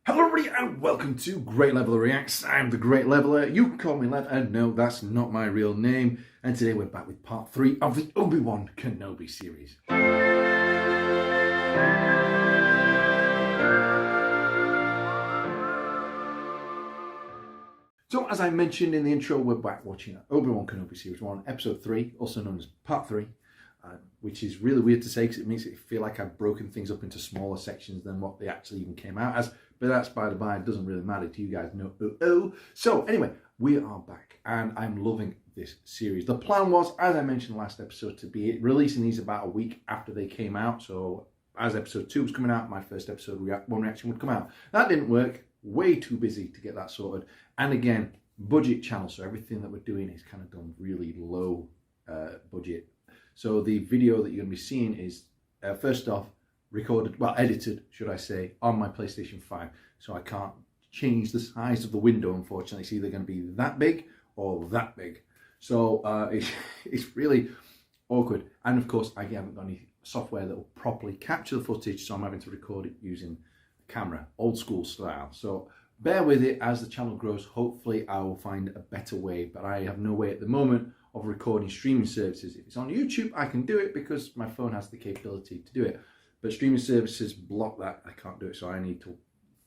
Hello everybody and welcome to Great Leveler Reacts. I'm the Great Leveler. You can call me Lev, and no, that's not my real name. And today we're back with part 3 of the Obi Wan Kenobi series. So as I mentioned in the intro, we're back watching Obi Wan Kenobi Series 1, Episode 3, also known as Part 3. Which is really weird to say because it makes it feel like I've broken things up into smaller sections than what they actually even came out as. But that's by the by, it doesn't really matter to you guys. No. So anyway, we are back and I'm loving this series. The plan was, as I mentioned last episode, to be releasing these about a week after they came out. So as episode 2 was coming out, my first episode one reaction would come out. That didn't work. Way too busy to get that sorted. And again, budget channel. So everything that we're doing is kind of done really low budget. So the video that you're going to be seeing is, first off, recorded, well, edited, should I say, on my PlayStation 5. So I can't change the size of the window, unfortunately. It's either going to be that big or that big. So it's really awkward. And of course, I haven't got any software that will properly capture the footage, so I'm having to record it using the camera, old school style. So bear with it as the channel grows. Hopefully I will find a better way, but I have no way at the moment of recording streaming services. If it's on YouTube, I can do it because my phone has the capability to do it. But streaming services block that. I can't do it, so I need to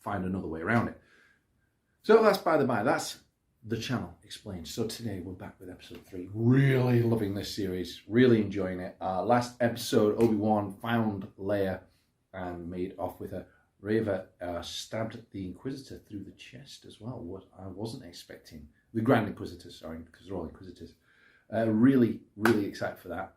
find another way around it. So that's by the by. That's the channel explained. So today we're back with episode 3. Really loving this series. Really enjoying it. Last episode, Obi Wan found Leia and made off with her. Reva stabbed the Inquisitor through the chest as well. What I wasn't expecting. The Grand Inquisitors, sorry, because they're all Inquisitors. Really excited for that.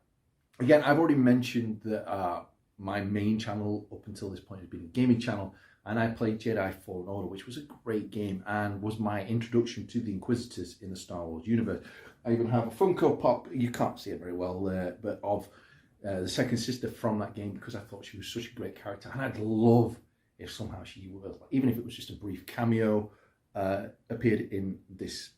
Again, I've already mentioned that my main channel up until this point has been a gaming channel, and I played Jedi Fallen Order, which was a great game and was my introduction to the Inquisitors in the Star Wars universe. I even have a Funko Pop, you can't see it very well there, but of the second sister from that game, because I thought she was such a great character, and I'd love if somehow she was, even if it was just a brief cameo, appeared in this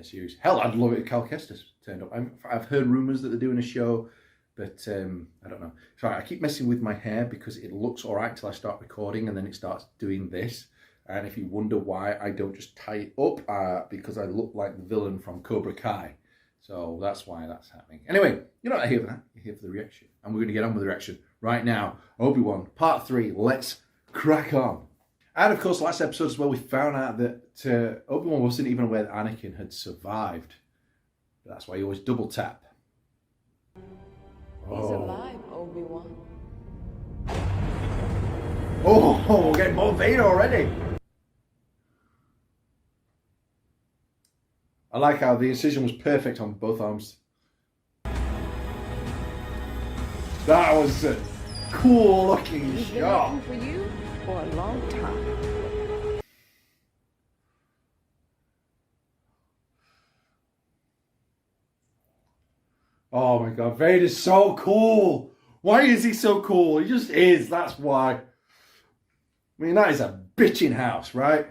series. Hell, I'd love it if Cal Kestis turned up. I've heard rumours that they're doing a show, but I don't know. Sorry, I keep messing with my hair because it looks alright till I start recording and then it starts doing this. And if you wonder why I don't just tie it up, because I look like the villain from Cobra Kai. So that's why that's happening. Anyway, you're not here for that. You're here for the reaction. And we're going to get on with the reaction right now. Obi Wan, part 3. Let's crack on. And of course, last episode as well, we found out that Obi Wan wasn't even aware that Anakin had survived. But that's why he always double tap. He's alive, Obi Wan. Oh, we're getting more Vader already. I like how the incision was perfect on both arms. That was a cool looking He's been shot. looking for you for a long time. Oh my god, Vader's so cool. Why is he so cool? He just is, that's why. I mean, that is a bitchin' house, right?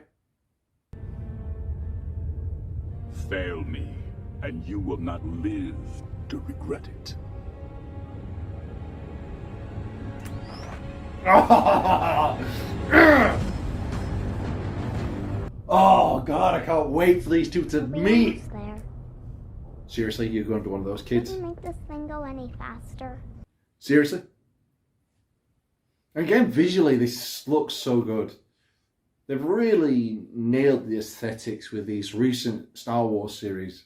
Fail me, and you will not live to regret it. Oh god, I can't wait for these two to meet. Seriously, you're going to one of those kids? Doesn't make this thing go any faster. Seriously? Again, visually, this looks so good. They've really nailed the aesthetics with these recent Star Wars series.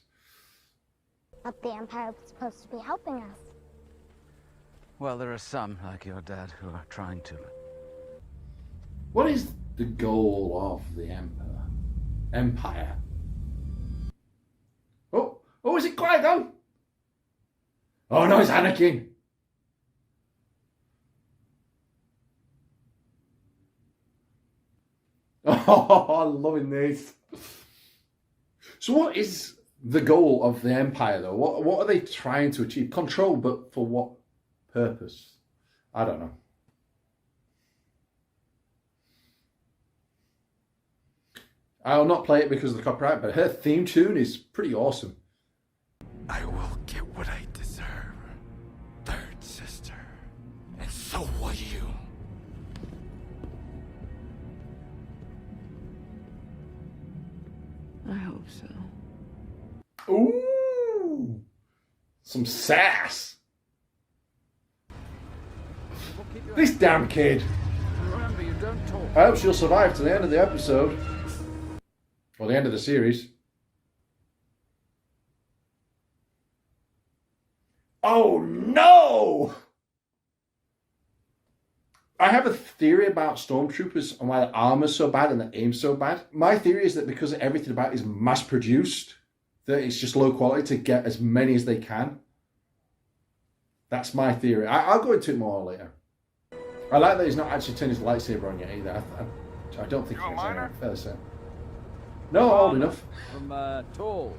But the Empire was supposed to be helping us. Well, there are some, like your dad, who are trying to. What is the goal of the Empire? Oh, is it Qui-Gon? Oh no, it's Anakin. Oh, I'm loving this. So what is the goal of the Empire, though? What are they trying to achieve? Control, but for what purpose? I don't know. I'll not play it because of the copyright, but her theme tune is pretty awesome. I will get what I deserve, third sister, and so will you. so. Ooh! Some sass. This damn kid. Remember, you don't talk. I hope she'll survive to the end of the episode. Or the end of the series. Oh no! I have a theory about stormtroopers and why the armor's so bad and the aim's so bad. My theory is that because everything about it is mass produced, that it's just low quality to get as many as they can. That's my theory. I'll go into it more later. I like that he's not actually turned his lightsaber on yet either. I don't think he's fairly certain. No, old enough. From tall.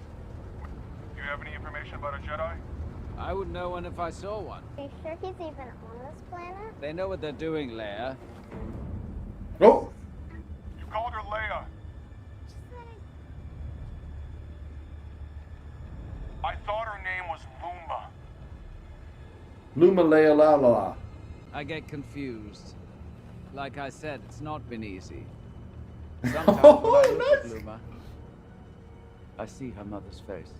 Do you have any information about a Jedi? I would know one if I saw one. Are you sure he's even on this planet? They know what they're doing, Leia. Oh! You called her Leia. I thought her name was Luma. Luma Leia la la la. I get confused. Like I said, it's not been easy. Sometimes when I look at Luma, I see her mother's face.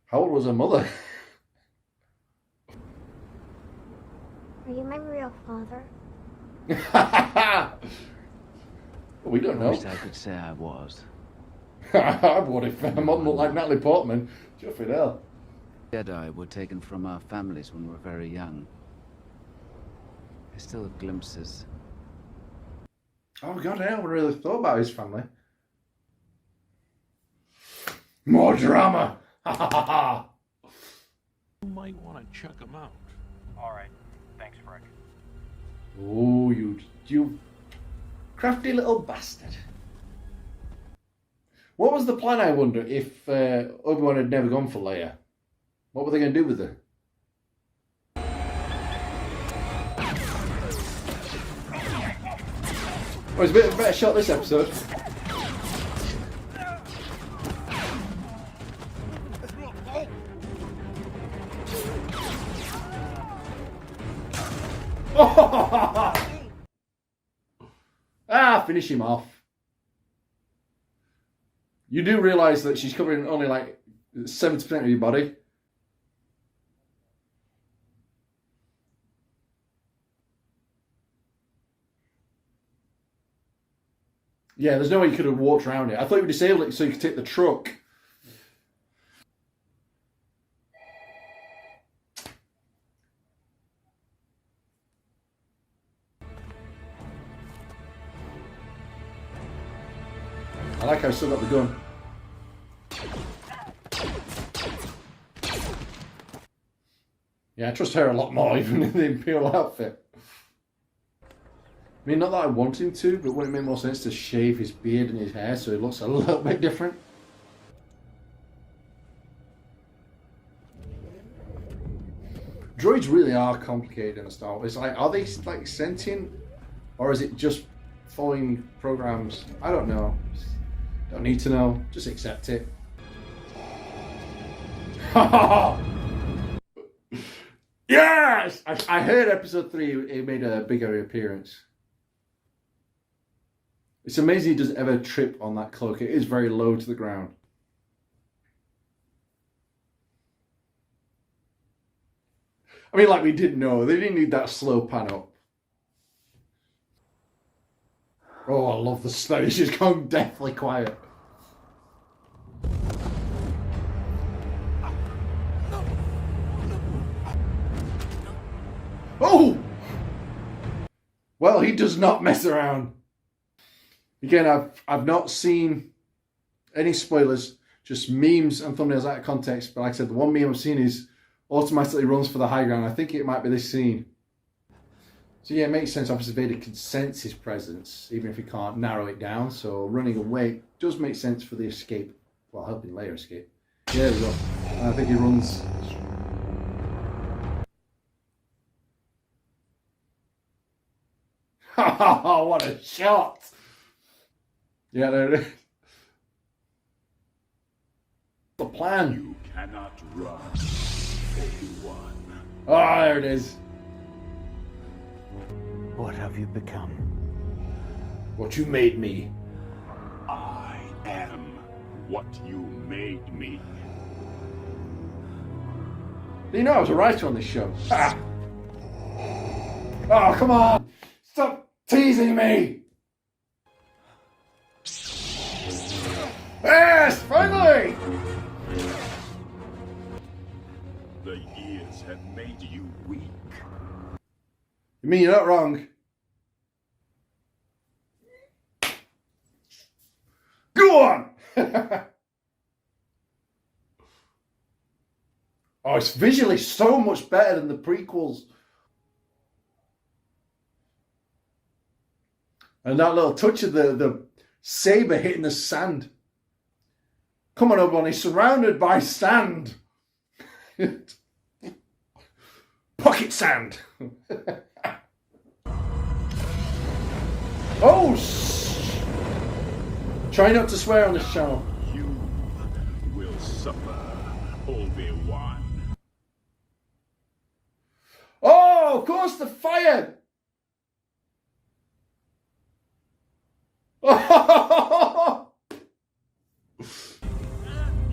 How old was her mother? Are you my real father? We don't I know. wish I could say I was. I would if my mum looked like Natalie Portman. Sure Fidel. Jedi were taken from our families when we were very young. I still have glimpses. Oh god, I haven't really thought about his family. More drama! Ha ha ha ha! You might want to check them out. All right. Thanks, Frick. Oh, you crafty little bastard. What was the plan, I wonder, if Obi-Wan had never gone for Leia? What were they going to do with her? Oh, it's a bit of a better shot this episode. Finish him off. You do realise that she's covering only like 70% of your body. Yeah, there's no way you could have walked around it. I thought you disabled it so you could take the truck. I like how I still got the gun. Yeah, I trust her a lot more, even in the Imperial outfit. I mean, not that I want him to, but wouldn't it make more sense to shave his beard and his hair so it looks a little bit different? Droids really are complicated in the Star Wars. It's like, are they like sentient, or is it just following programs? I don't know. Don't need to know. Just accept it. Yes! I heard episode 3, it made a bigger appearance. It's amazing he doesn't ever trip on that cloak. It is very low to the ground. I mean, like we didn't know. They didn't need that slow pan up. Oh, I love the snow. He's just gone deathly quiet. Oh! Well, he does not mess around. Again, I've not seen any spoilers, just memes and thumbnails out of context. But like I said, the one meme I've seen is automatically runs for the high ground. I think it might be this scene. So yeah, it makes sense. Obviously, Vader can sense his presence, even if he can't narrow it down. So running away does make sense for the escape. Well, helping Leia escape. Yeah, there we go. And I think he runs. What a shot! Yeah, there it is. The plan. You cannot run, Obi-Wan. Ah, there it is. What have you become? What you made me. I am what you made me. You know I was a writer on this show. Ah. Oh, come on! Stop teasing me! Yes, finally! The years have made you weak. You mean you're not wrong? Go on! Oh, it's visually so much better than the prequels. And that little touch of the saber hitting the sand. Come on, Obi-Wan, he's surrounded by sand. Pocket sand. Oh, try not to swear on this channel. You will suffer, Obi-Wan. Oh, of course, the fire.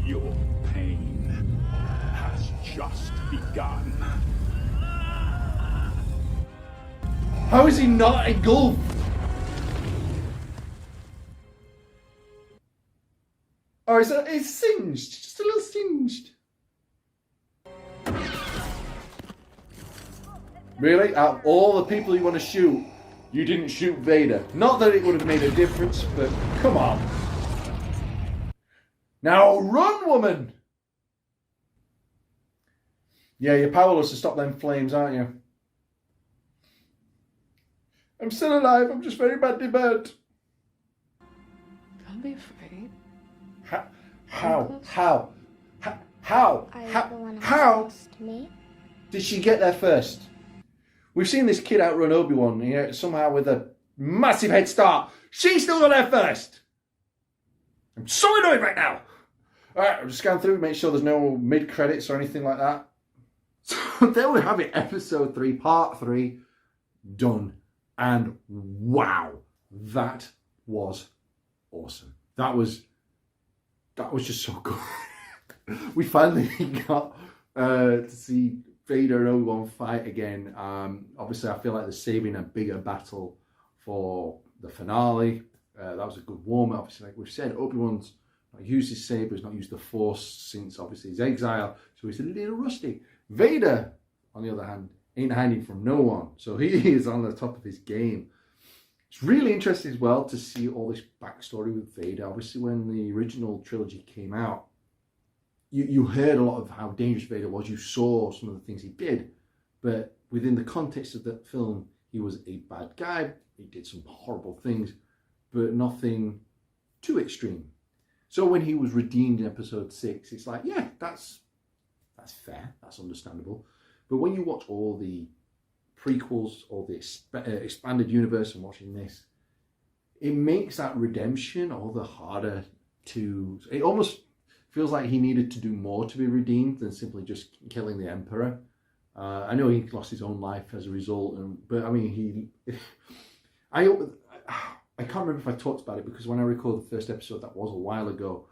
Your pain has just begun. How is he not engulfed? Oh, it's singed. Just a little singed. Really? Out of all the people you want to shoot, you didn't shoot Vader. Not that it would have made a difference, but come on. Now run, woman! Yeah, you're powerless to stop them flames, aren't you? I'm still alive, I'm just very badly burnt. Don't be afraid. How Are you the one I'm supposed to meet? did she get there first? We've seen this kid outrun Obi-Wan, somehow with a massive head start. She still got there first. I'm so annoyed right now. Alright, I'll just scan through, make sure there's no mid-credits or anything like that. So there we have it, episode 3, part 3, done. And wow, that was awesome. That was just so good. We finally got to see Vader and Obi-Wan fight again. Obviously, I feel like they're saving a bigger battle for the finale. That was a good warm-up. Obviously, like we've said, Obi-Wan's not used his saber, he's not used the Force since obviously his exile, so he's a little rusty. Vader, on the other hand, ain't hiding from no one, so he is on the top of his game. It's really interesting as well to see all this backstory with Vader. Obviously, when the original trilogy came out, you heard a lot of how dangerous Vader was. You saw some of the things he did, but within the context of that film, he was a bad guy. He did some horrible things, but nothing too extreme. So when he was redeemed in episode 6, it's like, yeah, that's fair, that's understandable. But when you watch all the prequels or the expanded universe and watching this, it makes that redemption all the harder to... It almost feels like he needed to do more to be redeemed than simply just killing the Emperor. I know he lost his own life as a result, but I mean, I can't remember if I talked about it, because when I recorded the first episode, that was a while ago.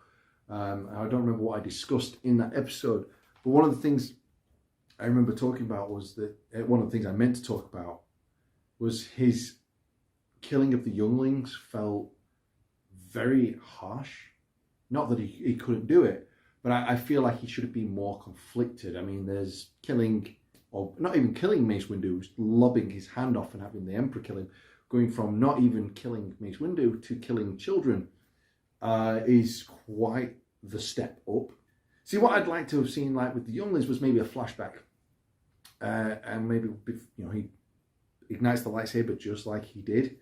I don't remember what I discussed in that episode, but one of the things I remember talking about was that one of the things I meant to talk about was his killing of the younglings felt very harsh. Not that he couldn't do it, but I feel like he should have been more conflicted. I mean, there's killing, or not even killing Mace Windu, just lobbing his hand off and having the Emperor kill him, going from not even killing Mace Windu to killing children is quite the step up. See, what I'd like to have seen, like with the younglings, was maybe a flashback, and maybe he ignites the lightsaber just like he did.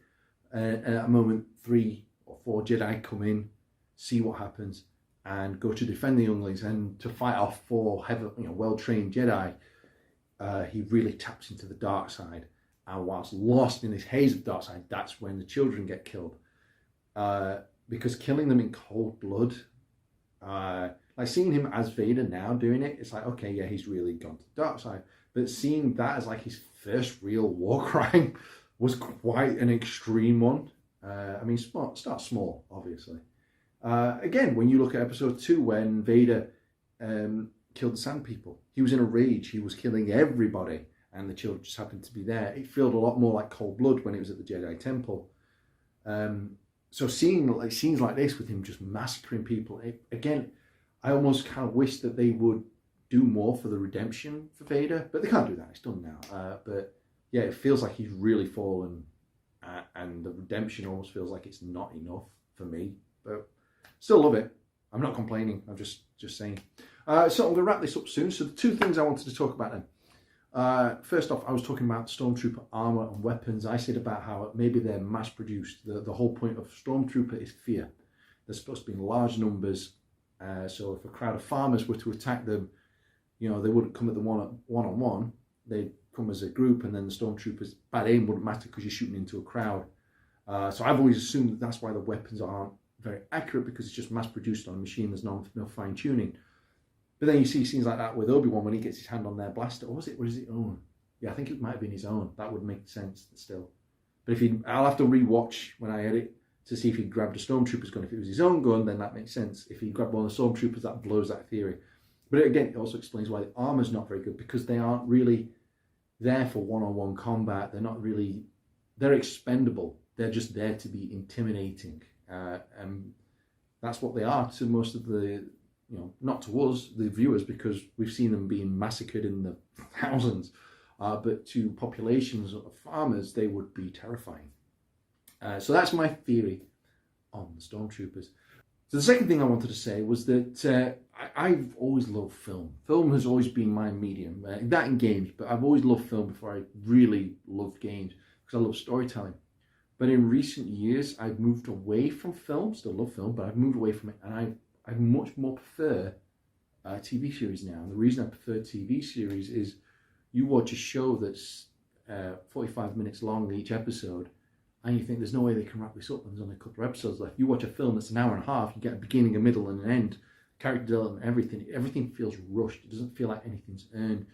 At that moment, 3 or 4 Jedi come in, see what happens, and go to defend the younglings and to fight off 4 well-trained Jedi. He really taps into the dark side, and whilst lost in this haze of dark side, that's when the children get killed. Because killing them in cold blood, like seeing him as Vader now doing it, it's like, okay, yeah, he's really gone to the dark side. But seeing that as like his first real war crime was quite an extreme one. I mean, start small, obviously. Again, when you look at episode 2, when Vader killed the Sand People, he was in a rage. He was killing everybody, and the children just happened to be there. It felt a lot more like Cold Blood when it was at the Jedi Temple. So seeing like scenes like this with him just massacring people, again, I almost kind of wish that they would do more for the redemption for Vader, but they can't do that. It's done now. But yeah, it feels like he's really fallen, and the redemption almost feels like it's not enough for me. But still love it. I'm not complaining. I'm just saying. So I'm going to wrap this up soon. So the two things I wanted to talk about then. First off, I was talking about Stormtrooper armor and weapons. I said about how maybe they're mass-produced. The whole point of Stormtrooper is fear. They're supposed to be in large numbers. So if a crowd of farmers were to attack them, you know, they wouldn't come at the one-on-one. They'd come as a group, and then the Stormtroopers, bad aim wouldn't matter because you're shooting into a crowd. So I've always assumed that that's why the weapons aren't very accurate, because it's just mass-produced on a machine. There's no fine-tuning. But then you see scenes like that with Obi Wan when he gets his hand on their blaster. Or was it his own? Yeah, I think it might have been his own. That would make sense still. But I'll have to rewatch when I edit to see if he grabbed a Stormtrooper's gun. If it was his own gun, then that makes sense. If he grabbed one of the Stormtroopers, that blows that theory. But again, it also explains why the armor's not very good, because they aren't really there for one-on-one combat. They're expendable. They're just there to be intimidating. And that's what they are to most of the, you know, not to us, the viewers, because we've seen them being massacred in the thousands. But to populations of farmers, they would be terrifying. So that's my theory on the Stormtroopers. So the second thing I wanted to say was that I've always loved film. Film has always been my medium. That in games, but I've always loved film before I really loved games, because I love storytelling. But in recent years, I've moved away from film. Still love film, but I've moved away from it, and I much more prefer TV series now. And the reason I prefer TV series is you watch a show that's 45 minutes long each episode, and you think there's no way they can wrap this up, and there's only a couple of episodes left. You watch a film that's an hour and a half, you get a beginning, a middle, and an end, character development, everything feels rushed. It doesn't feel like anything's earned.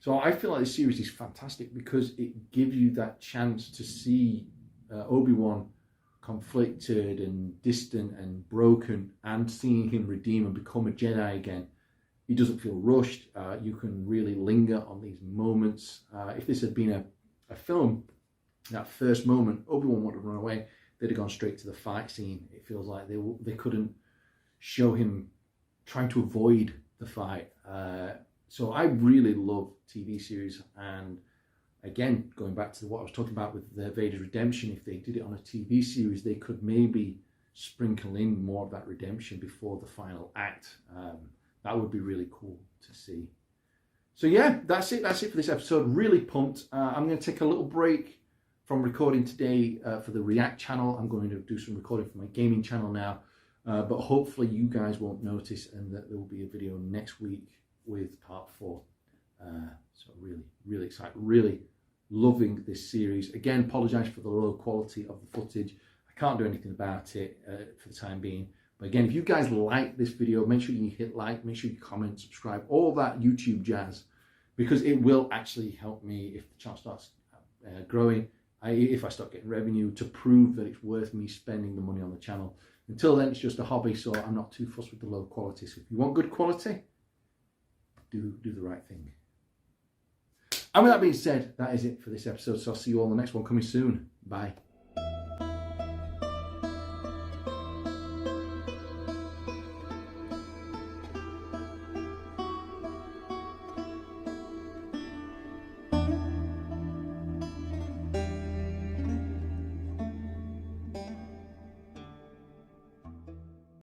So I feel like this series is fantastic because it gives you that chance to see Obi-Wan conflicted and distant and broken, and seeing him redeem and become a Jedi again. He doesn't feel rushed. You can really linger on these moments. If this had been a film, that first moment, Obi-Wan would have run away. They'd have gone straight to the fight scene. It feels like they couldn't show him trying to avoid the fight. So I really love TV series, and again, going back to what I was talking about with the Vader's redemption, if they did it on a TV series, they could maybe sprinkle in more of that redemption before the final act. That would be really cool to see. So yeah, that's it for this episode. Really pumped. I'm going to take a little break from recording today for the React channel. I'm going to do some recording for my gaming channel now, but hopefully you guys won't notice, and that there will be a video next week with part 4. So really excited, really loving this series. Again, apologise for the low quality of the footage. I can't do anything about it for the time being. But again, if you guys like this video, make sure you hit like, make sure you comment, subscribe, all that YouTube jazz, because it will actually help me if the channel starts growing, if I start getting revenue, to prove that it's worth me spending the money on the channel. Until then, it's just a hobby, so I'm not too fussed with the low quality. So if you want good quality, do the right thing. And with that being said, that is it for this episode. So I'll see you all in the next one coming soon. Bye.